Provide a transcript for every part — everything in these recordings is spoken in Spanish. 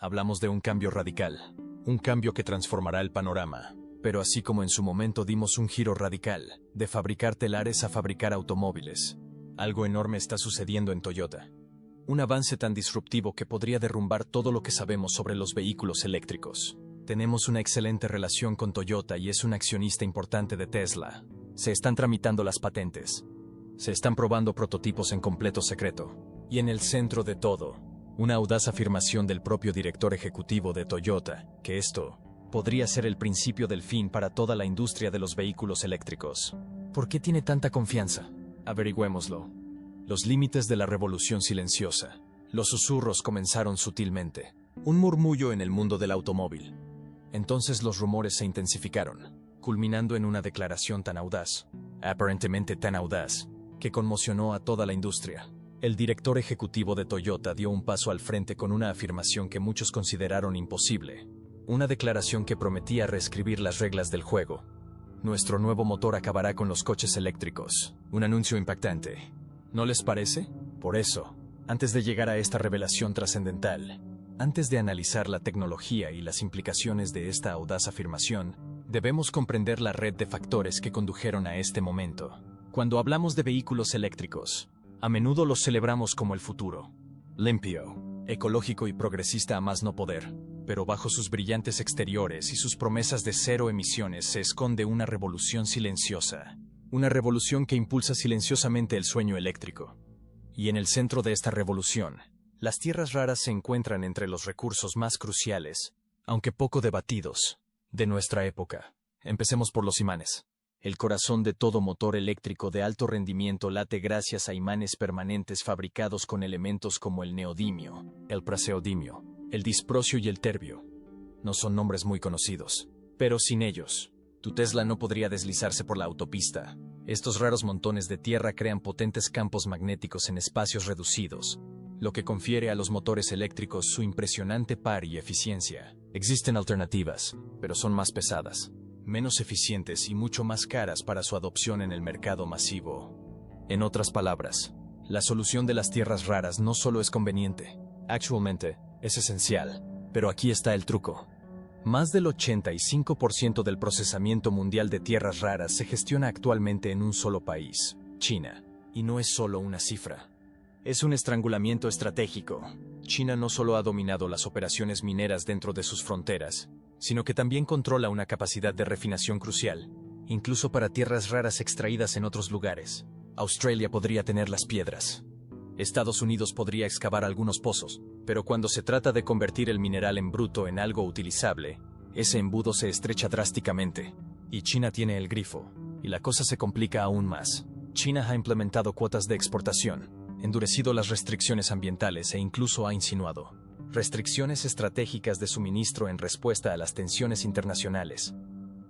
Hablamos de un cambio radical, un cambio que transformará el panorama. Pero así como en su momento dimos un giro radical, de fabricar telares a fabricar automóviles, algo enorme está sucediendo en Toyota. Un avance tan disruptivo que podría derrumbar todo lo que sabemos sobre los vehículos eléctricos. Tenemos una excelente relación con Toyota y es un accionista importante de Tesla. Se están tramitando las patentes. Se están probando prototipos en completo secreto. Y en el centro de todo, una audaz afirmación del propio director ejecutivo de Toyota, que esto podría ser el principio del fin para toda la industria de los vehículos eléctricos. ¿Por qué tiene tanta confianza? Averigüémoslo. Los límites de la revolución silenciosa. Los susurros comenzaron sutilmente. Un murmullo en el mundo del automóvil. Entonces los rumores se intensificaron, culminando en una declaración tan audaz, aparentemente tan audaz, que conmocionó a toda la industria. El director ejecutivo de Toyota dio un paso al frente con una afirmación que muchos consideraron imposible. Una declaración que prometía reescribir las reglas del juego. Nuestro nuevo motor acabará con los coches eléctricos. Un anuncio impactante. ¿No les parece? Por eso, antes de llegar a esta revelación trascendental, antes de analizar la tecnología y las implicaciones de esta audaz afirmación, debemos comprender la red de factores que condujeron a este momento. Cuando hablamos de vehículos eléctricos, a menudo los celebramos como el futuro. Limpio, ecológico y progresista a más no poder. Pero bajo sus brillantes exteriores y sus promesas de cero emisiones se esconde una revolución silenciosa. Una revolución que impulsa silenciosamente el sueño eléctrico. Y en el centro de esta revolución, las tierras raras se encuentran entre los recursos más cruciales, aunque poco debatidos, de nuestra época. Empecemos por los imanes. El corazón de todo motor eléctrico de alto rendimiento late gracias a imanes permanentes fabricados con elementos como el neodimio, el praseodimio, el disprocio y el terbio. No son nombres muy conocidos, pero sin ellos, tu Tesla no podría deslizarse por la autopista. Estos raros montones de tierra crean potentes campos magnéticos en espacios reducidos, lo que confiere a los motores eléctricos su impresionante par y eficiencia. Existen alternativas, pero son más pesadas, menos eficientes y mucho más caras para su adopción en el mercado masivo. En otras palabras, la solución de las tierras raras no solo es conveniente, actualmente, es esencial, pero aquí está el truco. Más del 85% del procesamiento mundial de tierras raras se gestiona actualmente en un solo país, China. Y no es solo una cifra. Es un estrangulamiento estratégico. China no solo ha dominado las operaciones mineras dentro de sus fronteras, sino que también controla una capacidad de refinación crucial, incluso para tierras raras extraídas en otros lugares. Australia podría tener las piedras. Estados Unidos podría excavar algunos pozos, pero cuando se trata de convertir el mineral en bruto en algo utilizable, ese embudo se estrecha drásticamente. Y China tiene el grifo, y la cosa se complica aún más. China ha implementado cuotas de exportación, endurecido las restricciones ambientales e incluso ha insinuado restricciones estratégicas de suministro en respuesta a las tensiones internacionales.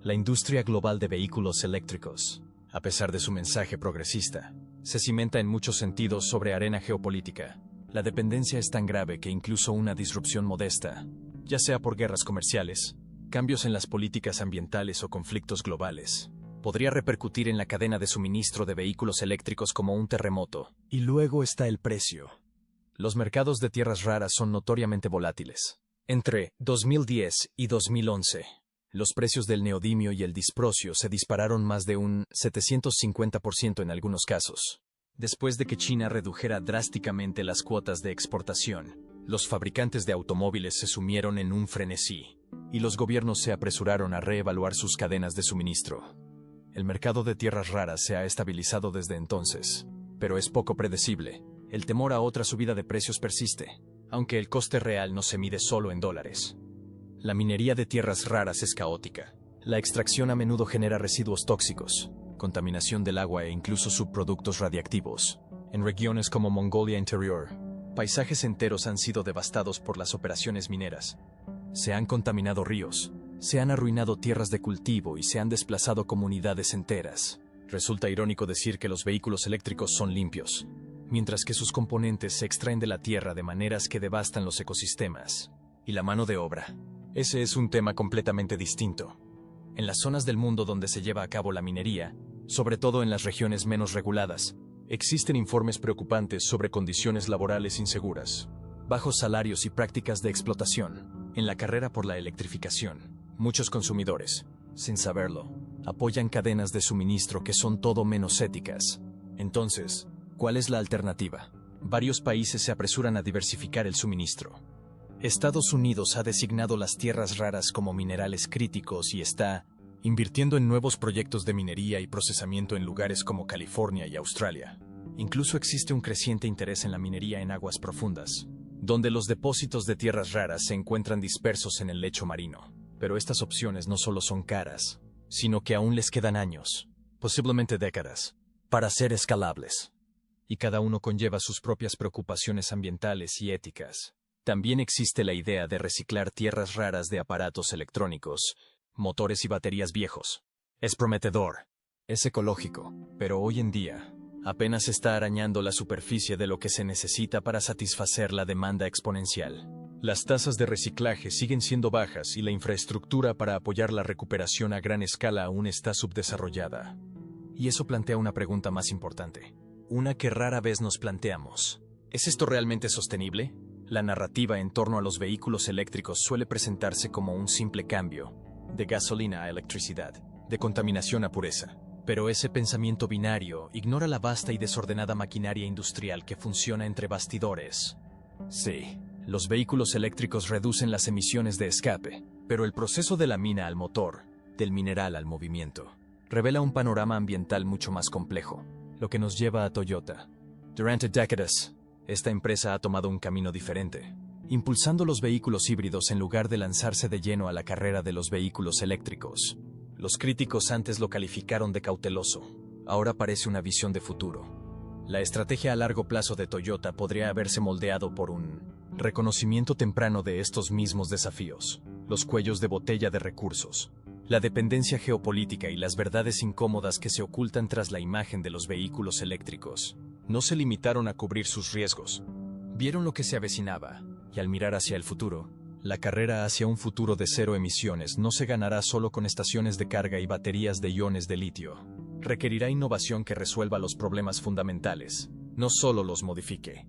La industria global de vehículos eléctricos, a pesar de su mensaje progresista, se cimenta en muchos sentidos sobre arena geopolítica. La dependencia es tan grave que incluso una disrupción modesta, ya sea por guerras comerciales, cambios en las políticas ambientales o conflictos globales, podría repercutir en la cadena de suministro de vehículos eléctricos como un terremoto. Y luego está el precio. Los mercados de tierras raras son notoriamente volátiles. Entre 2010 y 2011, los precios del neodimio y el disprocio se dispararon más de un 750% en algunos casos. Después de que China redujera drásticamente las cuotas de exportación, los fabricantes de automóviles se sumieron en un frenesí, y los gobiernos se apresuraron a reevaluar sus cadenas de suministro. El mercado de tierras raras se ha estabilizado desde entonces, pero es poco predecible. El temor a otra subida de precios persiste, aunque el coste real no se mide solo en dólares. La minería de tierras raras es caótica. La extracción a menudo genera residuos tóxicos, contaminación del agua e incluso subproductos radiactivos. En regiones como Mongolia Interior, paisajes enteros han sido devastados por las operaciones mineras. Se han contaminado ríos, se han arruinado tierras de cultivo y se han desplazado comunidades enteras. Resulta irónico decir que los vehículos eléctricos son limpios, mientras que sus componentes se extraen de la tierra de maneras que devastan los ecosistemas. Y la mano de obra. Ese es un tema completamente distinto. En las zonas del mundo donde se lleva a cabo la minería, sobre todo en las regiones menos reguladas, existen informes preocupantes sobre condiciones laborales inseguras. bajos salarios y prácticas de explotación. En la carrera por la electrificación, muchos consumidores, sin saberlo, apoyan cadenas de suministro que son todo menos éticas. Entonces, ¿cuál es la alternativa? Varios países se apresuran a diversificar el suministro. Estados Unidos ha designado las tierras raras como minerales críticos y está invirtiendo en nuevos proyectos de minería y procesamiento en lugares como California y Australia. Incluso existe un creciente interés en la minería en aguas profundas, donde los depósitos de tierras raras se encuentran dispersos en el lecho marino. Pero estas opciones no solo son caras, sino que aún les quedan años, posiblemente décadas, para ser escalables. Y cada uno conlleva sus propias preocupaciones ambientales y éticas. También existe la idea de reciclar tierras raras de aparatos electrónicos, motores y baterías viejos. Es prometedor, es ecológico, pero hoy en día apenas está arañando la superficie de lo que se necesita para satisfacer la demanda exponencial. Las tasas de reciclaje siguen siendo bajas y la infraestructura para apoyar la recuperación a gran escala aún está subdesarrollada. Y eso plantea una pregunta más importante, una que rara vez nos planteamos. ¿Es esto realmente sostenible? La narrativa en torno a los vehículos eléctricos suele presentarse como un simple cambio, de gasolina a electricidad, de contaminación a pureza. Pero ese pensamiento binario ignora la vasta y desordenada maquinaria industrial que funciona entre bastidores. Sí, los vehículos eléctricos reducen las emisiones de escape, pero el proceso de la mina al motor, del mineral al movimiento, revela un panorama ambiental mucho más complejo, lo que nos lleva a Toyota. Durante décadas, esta empresa ha tomado un camino diferente, impulsando los vehículos híbridos en lugar de lanzarse de lleno a la carrera de los vehículos eléctricos. Los críticos antes lo calificaron de cauteloso, ahora parece una visión de futuro. La estrategia a largo plazo de Toyota podría haberse moldeado por un reconocimiento temprano de estos mismos desafíos, los cuellos de botella de recursos, la dependencia geopolítica y las verdades incómodas que se ocultan tras la imagen de los vehículos eléctricos. No se limitaron a cubrir sus riesgos, vieron lo que se avecinaba, y al mirar hacia el futuro, la carrera hacia un futuro de cero emisiones no se ganará solo con estaciones de carga y baterías de iones de litio. Requerirá innovación que resuelva los problemas fundamentales, no solo los modifique.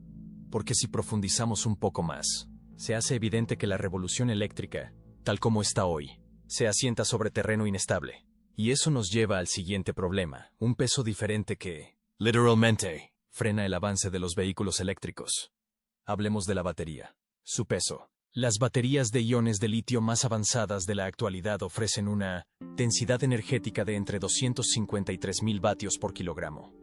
Porque si profundizamos un poco más, se hace evidente que la revolución eléctrica, tal como está hoy, se asienta sobre terreno inestable. Y eso nos lleva al siguiente problema, un peso diferente que, literalmente, frena el avance de los vehículos eléctricos. Hablemos de la batería. Su peso. Las baterías de iones de litio más avanzadas de la actualidad ofrecen una densidad energética de entre 253.000 vatios por kilogramo.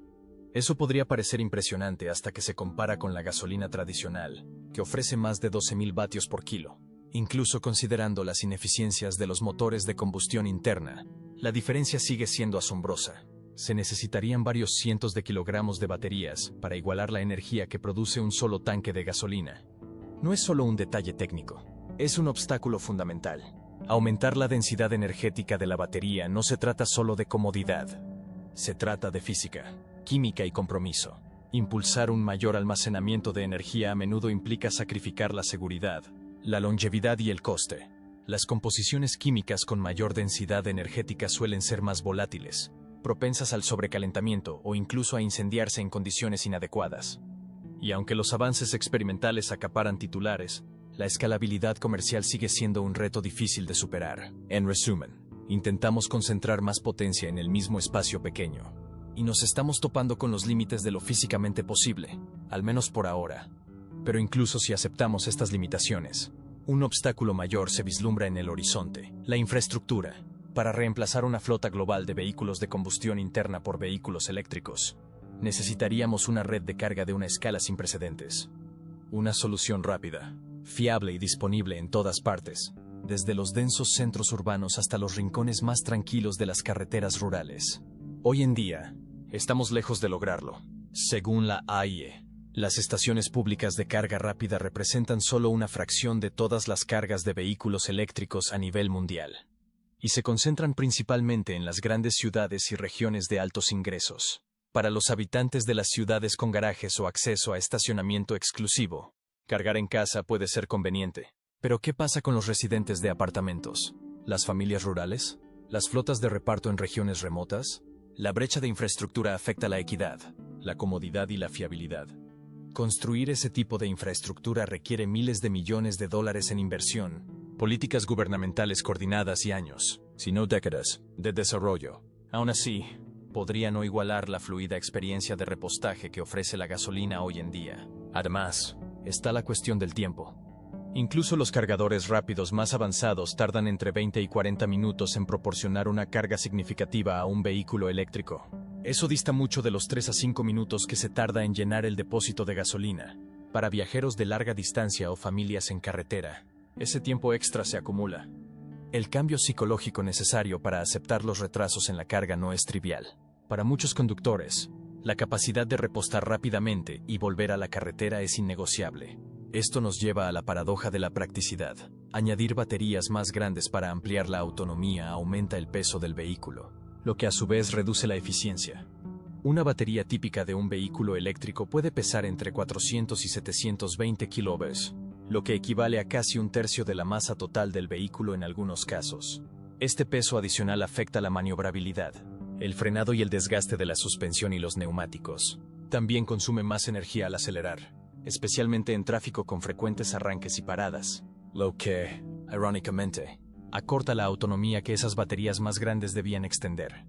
Eso podría parecer impresionante hasta que se compara con la gasolina tradicional, que ofrece más de 12.000 vatios por kilo. Incluso considerando las ineficiencias de los motores de combustión interna, la diferencia sigue siendo asombrosa. Se necesitarían varios cientos de kilogramos de baterías para igualar la energía que produce un solo tanque de gasolina. No es solo un detalle técnico, es un obstáculo fundamental. Aumentar la densidad energética de la batería no se trata solo de comodidad. Se trata de física, química y compromiso. Impulsar un mayor almacenamiento de energía a menudo implica sacrificar la seguridad, la longevidad y el coste. Las composiciones químicas con mayor densidad energética suelen ser más volátiles, propensas al sobrecalentamiento o incluso a incendiarse en condiciones inadecuadas. Y aunque los avances experimentales acaparan titulares, la escalabilidad comercial sigue siendo un reto difícil de superar. En resumen, intentamos concentrar más potencia en el mismo espacio pequeño, y nos estamos topando con los límites de lo físicamente posible, al menos por ahora. Pero incluso si aceptamos estas limitaciones, un obstáculo mayor se vislumbra en el horizonte: la infraestructura, para reemplazar una flota global de vehículos de combustión interna por vehículos eléctricos. Necesitaríamos una red de carga de una escala sin precedentes. Una solución rápida, fiable y disponible en todas partes, desde los densos centros urbanos hasta los rincones más tranquilos de las carreteras rurales. Hoy en día, estamos lejos de lograrlo. Según la AIE, las estaciones públicas de carga rápida representan solo una fracción de todas las cargas de vehículos eléctricos a nivel mundial, y se concentran principalmente en las grandes ciudades y regiones de altos ingresos. Para los habitantes de las ciudades con garajes o acceso a estacionamiento exclusivo, cargar en casa puede ser conveniente. Pero ¿qué pasa con los residentes de apartamentos? ¿Las familias rurales? ¿Las flotas de reparto en regiones remotas? La brecha de infraestructura afecta la equidad, la comodidad y la fiabilidad. Construir ese tipo de infraestructura requiere miles de millones de dólares en inversión, políticas gubernamentales coordinadas y años, si no décadas, de desarrollo. Aún así, podría no igualar la fluida experiencia de repostaje que ofrece la gasolina hoy en día. Además, está la cuestión del tiempo. Incluso los cargadores rápidos más avanzados tardan entre 20 y 40 minutos en proporcionar una carga significativa a un vehículo eléctrico. Eso dista mucho de los 3 a 5 minutos que se tarda en llenar el depósito de gasolina. Para viajeros de larga distancia o familias en carretera, ese tiempo extra se acumula. El cambio psicológico necesario para aceptar los retrasos en la carga no es trivial. Para muchos conductores, la capacidad de repostar rápidamente y volver a la carretera es innegociable. Esto nos lleva a la paradoja de la practicidad. Añadir baterías más grandes para ampliar la autonomía aumenta el peso del vehículo, lo que a su vez reduce la eficiencia. Una batería típica de un vehículo eléctrico puede pesar entre 400 y 720 kilovatios, lo que equivale a casi un tercio de la masa total del vehículo en algunos casos. Este peso adicional afecta la maniobrabilidad, el frenado y el desgaste de la suspensión y los neumáticos. También consume más energía al acelerar, especialmente en tráfico con frecuentes arranques y paradas, lo que, irónicamente, acorta la autonomía que esas baterías más grandes debían extender.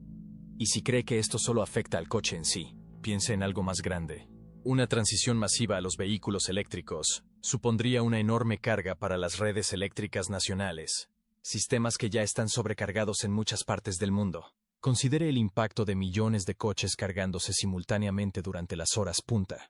Y si cree que esto solo afecta al coche en sí, piense en algo más grande. Una transición masiva a los vehículos eléctricos supondría una enorme carga para las redes eléctricas nacionales, sistemas que ya están sobrecargados en muchas partes del mundo. Considere el impacto de millones de coches cargándose simultáneamente durante las horas punta.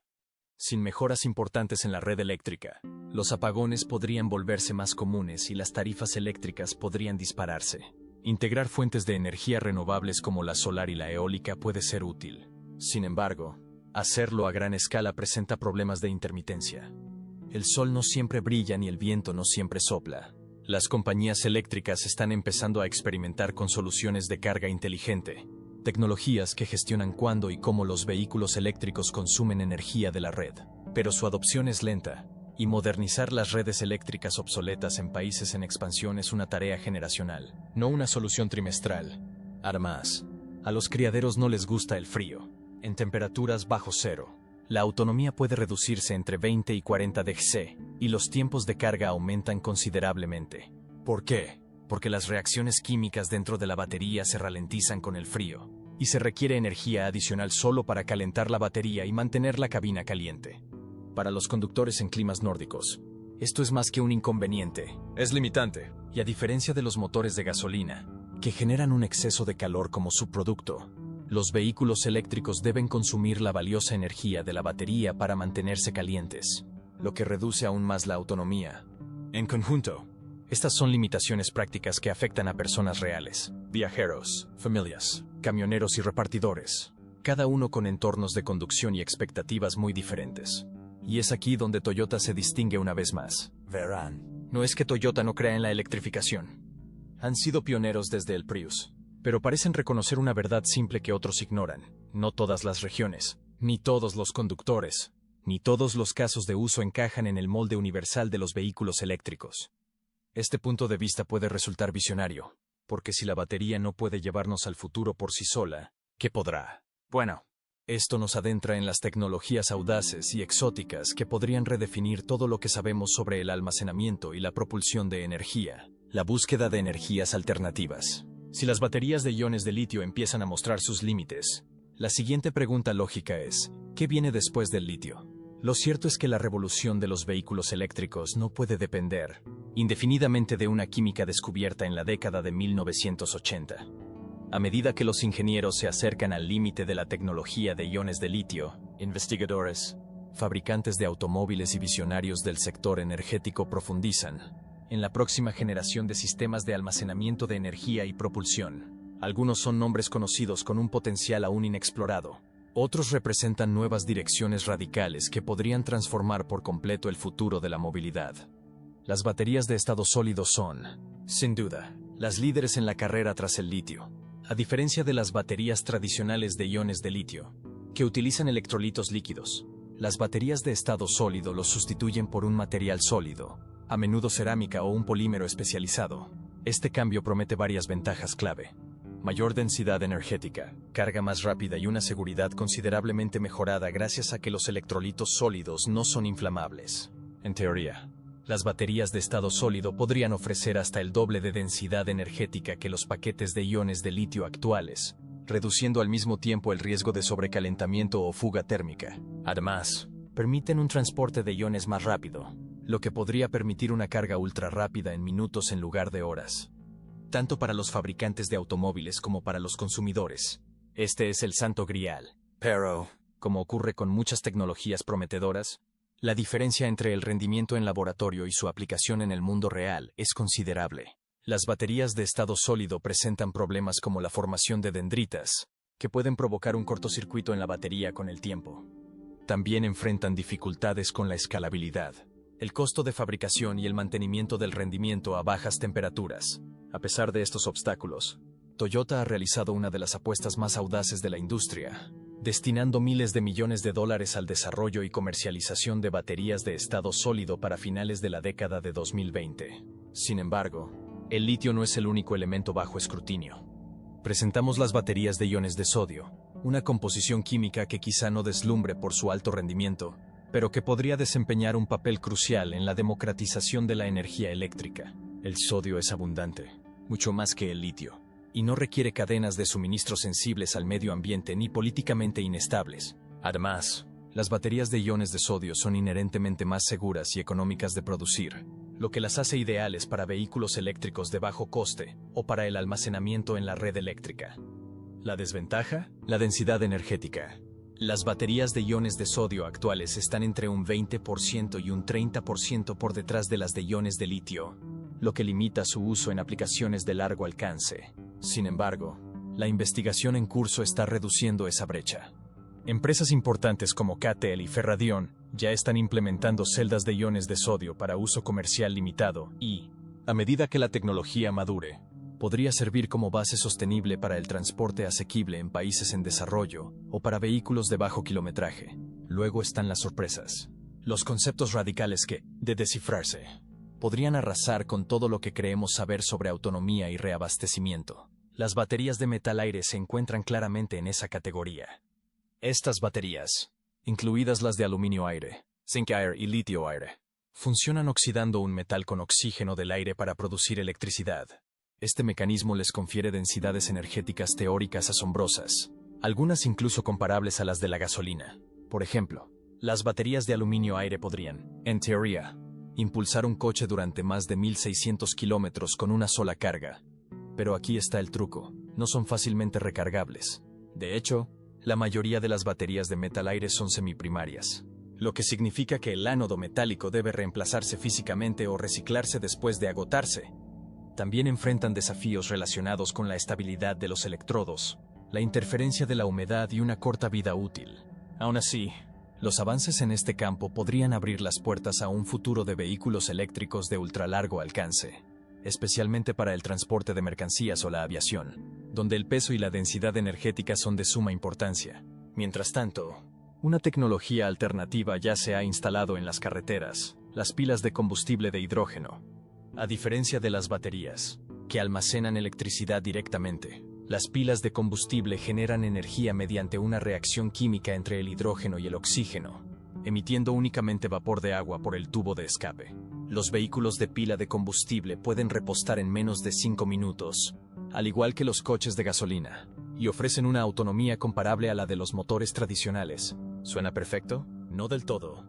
Sin mejoras importantes en la red eléctrica, los apagones podrían volverse más comunes y las tarifas eléctricas podrían dispararse. Integrar fuentes de energía renovables como la solar y la eólica puede ser útil. Sin embargo, hacerlo a gran escala presenta problemas de intermitencia. El sol no siempre brilla ni el viento no siempre sopla. Las compañías eléctricas están empezando a experimentar con soluciones de carga inteligente, tecnologías que gestionan cuándo y cómo los vehículos eléctricos consumen energía de la red. Pero su adopción es lenta, y modernizar las redes eléctricas obsoletas en países en expansión es una tarea generacional, no una solución trimestral. Además, a los criaderos no les gusta el frío. En temperaturas bajo cero, la autonomía puede reducirse entre 20 y 40 dC, y los tiempos de carga aumentan considerablemente. ¿Por qué? Porque las reacciones químicas dentro de la batería se ralentizan con el frío, y se requiere energía adicional solo para calentar la batería y mantener la cabina caliente. Para los conductores en climas nórdicos, esto es más que un inconveniente, es limitante, y a diferencia de los motores de gasolina, que generan un exceso de calor como subproducto, los vehículos eléctricos deben consumir la valiosa energía de la batería para mantenerse calientes, lo que reduce aún más la autonomía. En conjunto, estas son limitaciones prácticas que afectan a personas reales, viajeros, familias, camioneros y repartidores, cada uno con entornos de conducción y expectativas muy diferentes. Y es aquí donde Toyota se distingue una vez más. Verán, no es que Toyota no crea en la electrificación. Han sido pioneros desde el Prius, pero parecen reconocer una verdad simple que otros ignoran. No todas las regiones, ni todos los conductores, ni todos los casos de uso encajan en el molde universal de los vehículos eléctricos. Este punto de vista puede resultar visionario, porque si la batería no puede llevarnos al futuro por sí sola, ¿qué podrá? Bueno, esto nos adentra en las tecnologías audaces y exóticas que podrían redefinir todo lo que sabemos sobre el almacenamiento y la propulsión de energía, la búsqueda de energías alternativas. Si las baterías de iones de litio empiezan a mostrar sus límites, la siguiente pregunta lógica es, ¿qué viene después del litio? Lo cierto es que la revolución de los vehículos eléctricos no puede depender indefinidamente de una química descubierta en la década de 1980. A medida que los ingenieros se acercan al límite de la tecnología de iones de litio, investigadores, fabricantes de automóviles y visionarios del sector energético profundizan en la próxima generación de sistemas de almacenamiento de energía y propulsión. Algunos son nombres conocidos con un potencial aún inexplorado. Otros representan nuevas direcciones radicales que podrían transformar por completo el futuro de la movilidad. Las baterías de estado sólido son, sin duda, las líderes en la carrera tras el litio. A diferencia de las baterías tradicionales de iones de litio, que utilizan electrolitos líquidos, las baterías de estado sólido los sustituyen por un material sólido, a menudo cerámica o un polímero especializado. Este cambio promete varias ventajas clave. Mayor densidad energética, carga más rápida y una seguridad considerablemente mejorada gracias a que los electrolitos sólidos no son inflamables. En teoría, las baterías de estado sólido podrían ofrecer hasta el doble de densidad energética que los paquetes de iones de litio actuales, reduciendo al mismo tiempo el riesgo de sobrecalentamiento o fuga térmica. Además, permiten un transporte de iones más rápido, lo que podría permitir una carga ultra rápida en minutos en lugar de horas. Tanto para los fabricantes de automóviles como para los consumidores. Este es el santo grial. Pero, como ocurre con muchas tecnologías prometedoras, la diferencia entre el rendimiento en laboratorio y su aplicación en el mundo real es considerable. Las baterías de estado sólido presentan problemas como la formación de dendritas, que pueden provocar un cortocircuito en la batería con el tiempo. También enfrentan dificultades con la escalabilidad, el costo de fabricación y el mantenimiento del rendimiento a bajas temperaturas. A pesar de estos obstáculos, Toyota ha realizado una de las apuestas más audaces de la industria, destinando miles de millones de dólares al desarrollo y comercialización de baterías de estado sólido para finales de la década de 2020. Sin embargo, el litio no es el único elemento bajo escrutinio. Presentamos las baterías de iones de sodio, una composición química que quizá no deslumbre por su alto rendimiento, pero que podría desempeñar un papel crucial en la democratización de la energía eléctrica. El sodio es abundante, mucho más que el litio, y no requiere cadenas de suministro sensibles al medio ambiente ni políticamente inestables. Además, las baterías de iones de sodio son inherentemente más seguras y económicas de producir, lo que las hace ideales para vehículos eléctricos de bajo coste o para el almacenamiento en la red eléctrica. ¿La desventaja? La densidad energética. Las baterías de iones de sodio actuales están entre un 20% y un 30% por detrás de las de iones de litio, lo que limita su uso en aplicaciones de largo alcance. Sin embargo, la investigación en curso está reduciendo esa brecha. Empresas importantes como CATL y Ferradion ya están implementando celdas de iones de sodio para uso comercial limitado y, a medida que la tecnología madure, podría servir como base sostenible para el transporte asequible en países en desarrollo o para vehículos de bajo kilometraje. Luego están las sorpresas. Los conceptos radicales que, de descifrarse, podrían arrasar con todo lo que creemos saber sobre autonomía y reabastecimiento. Las baterías de metal-aire se encuentran claramente en esa categoría. Estas baterías, incluidas las de aluminio-aire, zinc-aire y litio-aire, funcionan oxidando un metal con oxígeno del aire para producir electricidad. Este mecanismo les confiere densidades energéticas teóricas asombrosas, algunas incluso comparables a las de la gasolina. Por ejemplo, las baterías de aluminio-aire podrían, en teoría, impulsar un coche durante más de 1600 kilómetros con una sola carga. Pero aquí está el truco, no son fácilmente recargables. De hecho, la mayoría de las baterías de metal-aire son semiprimarias, lo que significa que el ánodo metálico debe reemplazarse físicamente o reciclarse después de agotarse. También enfrentan desafíos relacionados con la estabilidad de los electrodos, la interferencia de la humedad y una corta vida útil. Aún así, los avances en este campo podrían abrir las puertas a un futuro de vehículos eléctricos de ultralargo alcance, especialmente para el transporte de mercancías o la aviación, donde el peso y la densidad energética son de suma importancia. Mientras tanto, una tecnología alternativa ya se ha instalado en las carreteras, las pilas de combustible de hidrógeno. A diferencia de las baterías, que almacenan electricidad directamente, las pilas de combustible generan energía mediante una reacción química entre el hidrógeno y el oxígeno, emitiendo únicamente vapor de agua por el tubo de escape. Los vehículos de pila de combustible pueden repostar en menos de 5 minutos, al igual que los coches de gasolina, y ofrecen una autonomía comparable a la de los motores tradicionales. ¿Suena perfecto? No del todo.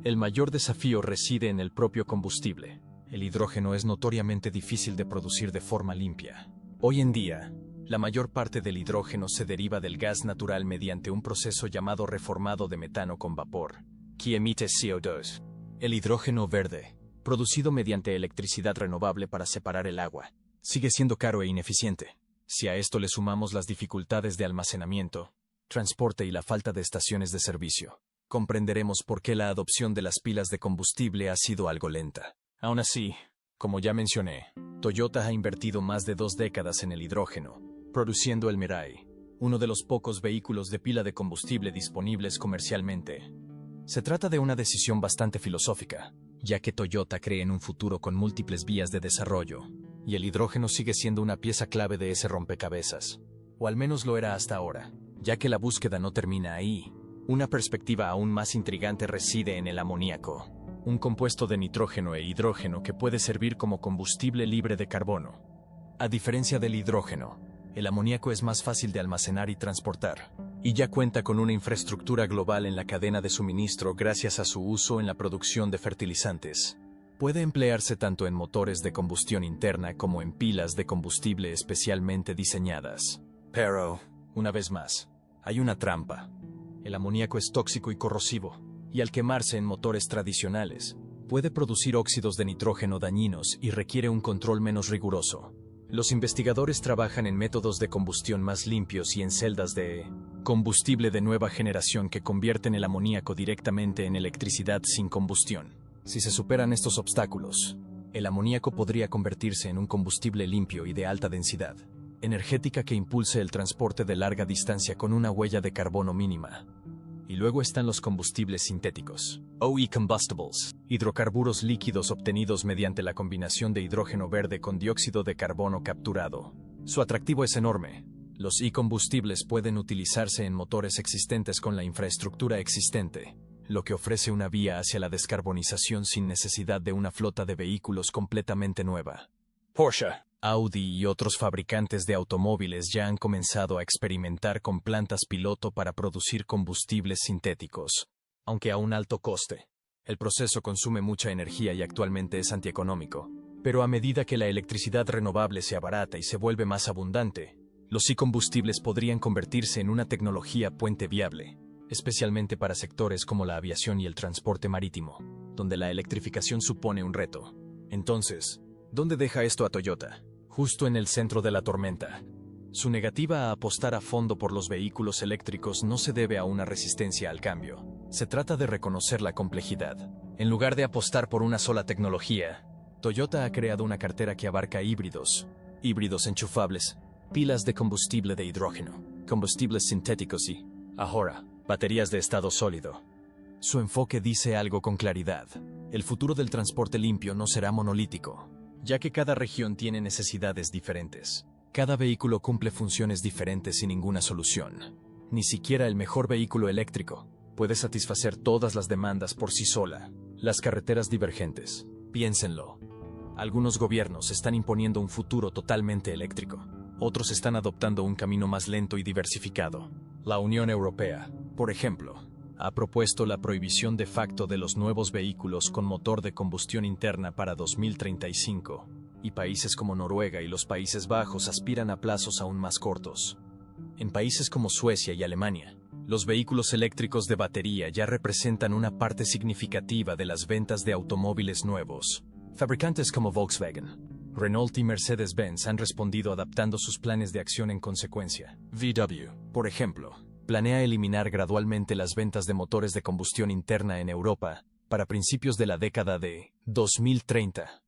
El mayor desafío reside en el propio combustible. El hidrógeno es notoriamente difícil de producir de forma limpia. Hoy en día, la mayor parte del hidrógeno se deriva del gas natural mediante un proceso llamado reformado de metano con vapor, que emite CO2. El hidrógeno verde, producido mediante electricidad renovable para separar el agua, sigue siendo caro e ineficiente. Si a esto le sumamos las dificultades de almacenamiento, transporte y la falta de estaciones de servicio, comprenderemos por qué la adopción de las pilas de combustible ha sido algo lenta. Aún así, como ya mencioné, Toyota ha invertido más de 2 décadas en el hidrógeno, produciendo el Mirai, uno de los pocos vehículos de pila de combustible disponibles comercialmente. Se trata de una decisión bastante filosófica, ya que Toyota cree en un futuro con múltiples vías de desarrollo, y el hidrógeno sigue siendo una pieza clave de ese rompecabezas. O al menos lo era hasta ahora, ya que la búsqueda no termina ahí. Una perspectiva aún más intrigante reside en el amoníaco, un compuesto de nitrógeno e hidrógeno que puede servir como combustible libre de carbono. A diferencia del hidrógeno, el amoníaco es más fácil de almacenar y transportar, y ya cuenta con una infraestructura global en la cadena de suministro gracias a su uso en la producción de fertilizantes. Puede emplearse tanto en motores de combustión interna como en pilas de combustible especialmente diseñadas. Pero, una vez más, hay una trampa. El amoníaco es tóxico y corrosivo, y al quemarse en motores tradicionales, puede producir óxidos de nitrógeno dañinos y requiere un control menos riguroso. Los investigadores trabajan en métodos de combustión más limpios y en celdas de combustible de nueva generación que convierten el amoníaco directamente en electricidad sin combustión. Si se superan estos obstáculos, el amoníaco podría convertirse en un combustible limpio y de alta densidad, energética que impulse el transporte de larga distancia con una huella de carbono mínima. Y luego están los combustibles sintéticos, o e-combustibles, hidrocarburos líquidos obtenidos mediante la combinación de hidrógeno verde con dióxido de carbono capturado. Su atractivo es enorme. Los e-combustibles pueden utilizarse en motores existentes con la infraestructura existente, lo que ofrece una vía hacia la descarbonización sin necesidad de una flota de vehículos completamente nueva. Porsche, Audi y otros fabricantes de automóviles ya han comenzado a experimentar con plantas piloto para producir combustibles sintéticos, aunque a un alto coste. El proceso consume mucha energía y actualmente es antieconómico, pero a medida que la electricidad renovable se abarata y se vuelve más abundante, los e-combustibles podrían convertirse en una tecnología puente viable, especialmente para sectores como la aviación y el transporte marítimo, donde la electrificación supone un reto. Entonces, ¿dónde deja esto a Toyota? Justo en el centro de la tormenta. Su negativa a apostar a fondo por los vehículos eléctricos no se debe a una resistencia al cambio. Se trata de reconocer la complejidad. En lugar de apostar por una sola tecnología, Toyota ha creado una cartera que abarca híbridos enchufables, pilas de combustible de hidrógeno, combustibles sintéticos y, ahora, baterías de estado sólido. Su enfoque dice algo con claridad. El futuro del transporte limpio no será monolítico, ya que cada región tiene necesidades diferentes. Cada vehículo cumple funciones diferentes sin ninguna solución. Ni siquiera el mejor vehículo eléctrico puede satisfacer todas las demandas por sí sola. Las carreteras divergentes. Piénsenlo. Algunos gobiernos están imponiendo un futuro totalmente eléctrico. Otros están adoptando un camino más lento y diversificado. La Unión Europea, por ejemplo, ha propuesto la prohibición de facto de los nuevos vehículos con motor de combustión interna para 2035, y países como Noruega y los Países Bajos aspiran a plazos aún más cortos. En países como Suecia y Alemania, los vehículos eléctricos de batería ya representan una parte significativa de las ventas de automóviles nuevos. Fabricantes como Volkswagen, Renault y Mercedes-Benz han respondido adaptando sus planes de acción en consecuencia. VW, por ejemplo, planea eliminar gradualmente las ventas de motores de combustión interna en Europa para principios de la década de 2030.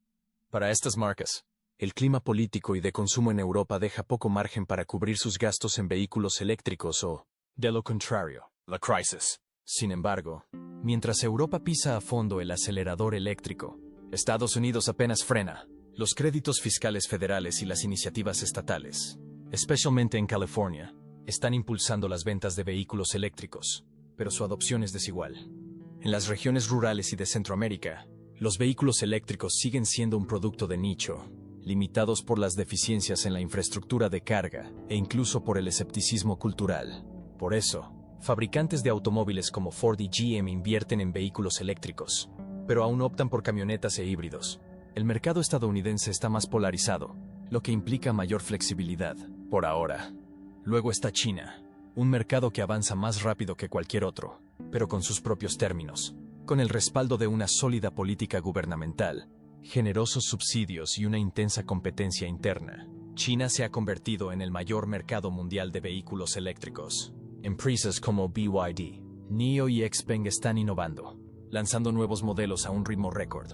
Para estas marcas, el clima político y de consumo en Europa deja poco margen para cubrir sus gastos en vehículos eléctricos o, de lo contrario, la crisis. Sin embargo, mientras Europa pisa a fondo el acelerador eléctrico, Estados Unidos apenas frena. Los créditos fiscales federales y las iniciativas estatales, especialmente en California, están impulsando las ventas de vehículos eléctricos, pero su adopción es desigual. En las regiones rurales y de Centroamérica, los vehículos eléctricos siguen siendo un producto de nicho, limitados por las deficiencias en la infraestructura de carga e incluso por el escepticismo cultural. Por eso, fabricantes de automóviles como Ford y GM invierten en vehículos eléctricos, pero aún optan por camionetas e híbridos. El mercado estadounidense está más polarizado, lo que implica mayor flexibilidad, por ahora. Luego está China, un mercado que avanza más rápido que cualquier otro, pero con sus propios términos, con el respaldo de una sólida política gubernamental, generosos subsidios y una intensa competencia interna. China se ha convertido en el mayor mercado mundial de vehículos eléctricos. Empresas como BYD, NIO y XPeng están innovando, lanzando nuevos modelos a un ritmo récord.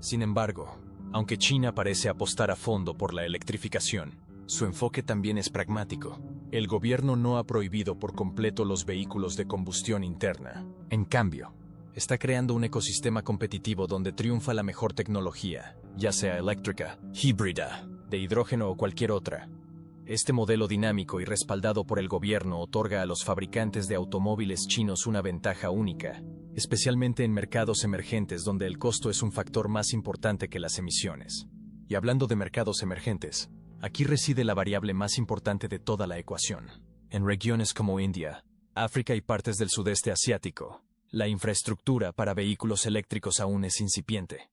Sin embargo, aunque China parece apostar a fondo por la electrificación, su enfoque también es pragmático. El gobierno no ha prohibido por completo los vehículos de combustión interna. En cambio, está creando un ecosistema competitivo donde triunfa la mejor tecnología, ya sea eléctrica, híbrida, de hidrógeno o cualquier otra. Este modelo dinámico y respaldado por el gobierno otorga a los fabricantes de automóviles chinos una ventaja única, especialmente en mercados emergentes donde el costo es un factor más importante que las emisiones. Y hablando de mercados emergentes, aquí reside la variable más importante de toda la ecuación. En regiones como India, África y partes del sudeste asiático, la infraestructura para vehículos eléctricos aún es incipiente.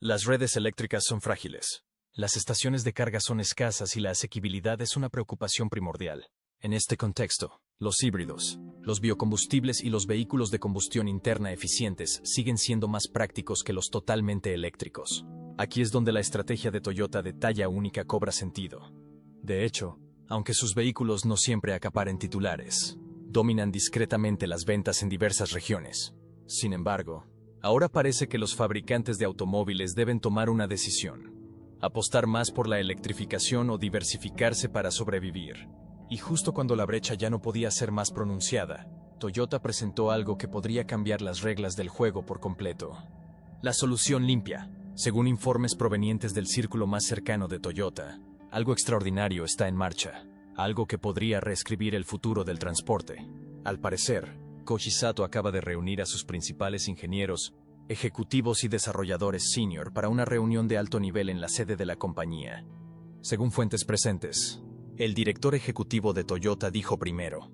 Las redes eléctricas son frágiles. Las estaciones de carga son escasas y la asequibilidad es una preocupación primordial. En este contexto, los híbridos, los biocombustibles y los vehículos de combustión interna eficientes siguen siendo más prácticos que los totalmente eléctricos. Aquí es donde la estrategia de Toyota de talla única cobra sentido. De hecho, aunque sus vehículos no siempre acaparen titulares, dominan discretamente las ventas en diversas regiones. Sin embargo, ahora parece que los fabricantes de automóviles deben tomar una decisión: apostar más por la electrificación o diversificarse para sobrevivir. Y justo cuando la brecha ya no podía ser más pronunciada, Toyota presentó algo que podría cambiar las reglas del juego por completo. La solución limpia. Según informes provenientes del círculo más cercano de Toyota, algo extraordinario está en marcha, algo que podría reescribir el futuro del transporte. Al parecer, Koji Sato acaba de reunir a sus principales ingenieros, ejecutivos y desarrolladores senior para una reunión de alto nivel en la sede de la compañía. Según fuentes presentes, el director ejecutivo de Toyota dijo primero: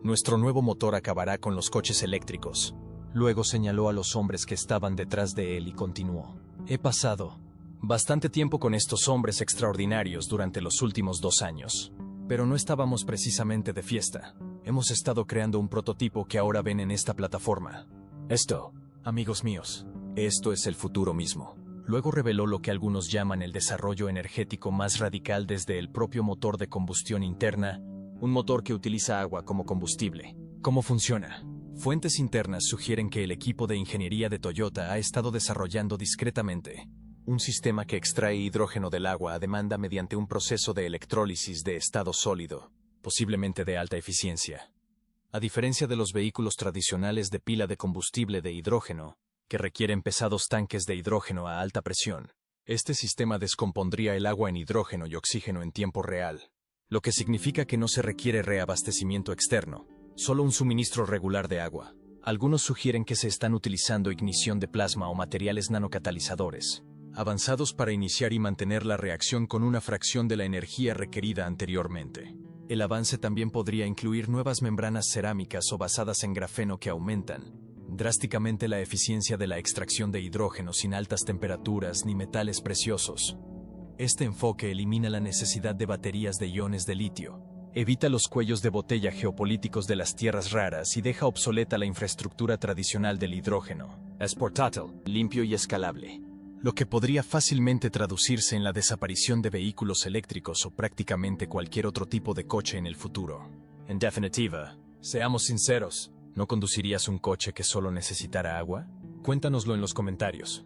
"Nuestro nuevo motor acabará con los coches eléctricos". Luego señaló a los hombres que estaban detrás de él y continuó: "He pasado bastante tiempo con estos hombres extraordinarios durante los últimos 2 años, pero no estábamos precisamente de fiesta. Hemos estado creando un prototipo que ahora ven en esta plataforma. Esto, amigos míos, esto es el futuro mismo". Luego reveló lo que algunos llaman el desarrollo energético más radical desde el propio motor de combustión interna, un motor que utiliza agua como combustible. ¿Cómo funciona? Fuentes internas sugieren que el equipo de ingeniería de Toyota ha estado desarrollando discretamente un sistema que extrae hidrógeno del agua a demanda mediante un proceso de electrólisis de estado sólido, posiblemente de alta eficiencia. A diferencia de los vehículos tradicionales de pila de combustible de hidrógeno, que requieren pesados tanques de hidrógeno a alta presión, este sistema descompondría el agua en hidrógeno y oxígeno en tiempo real, lo que significa que no se requiere reabastecimiento externo, solo un suministro regular de agua. Algunos sugieren que se están utilizando ignición de plasma o materiales nanocatalizadores avanzados para iniciar y mantener la reacción con una fracción de la energía requerida anteriormente. El avance también podría incluir nuevas membranas cerámicas o basadas en grafeno que aumentan drásticamente la eficiencia de la extracción de hidrógeno sin altas temperaturas ni metales preciosos. Este enfoque elimina la necesidad de baterías de iones de litio, evita los cuellos de botella geopolíticos de las tierras raras y deja obsoleta la infraestructura tradicional del hidrógeno. Es portátil, limpio y escalable, lo que podría fácilmente traducirse en la desaparición de vehículos eléctricos o prácticamente cualquier otro tipo de coche en el futuro. En definitiva, seamos sinceros, ¿no conducirías un coche que solo necesitara agua? Cuéntanoslo en los comentarios.